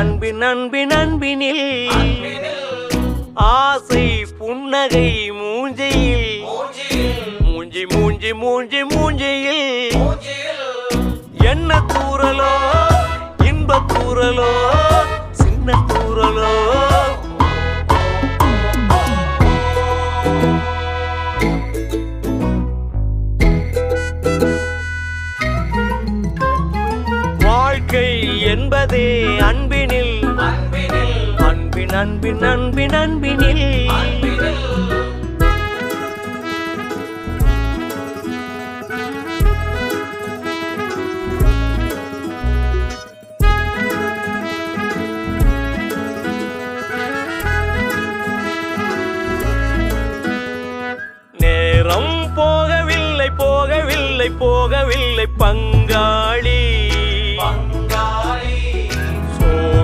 அன்பின் அன்பின் அன்பினில் ஆசை புன்னகை மூஞ்சையில் மூஞ்சி மூஞ்சி மூஞ்சி மூஞ்சியில் என்ன தூரலோ இன்ப தூரலோ சின்ன தூரலோ வாழ்க்கை என்பதே அன்பினில் அன்பின் அன்பின் அன்பின் அன்பினில் நேரம் போகவில்லை போகவில்லை போகவில்லை பங்காளி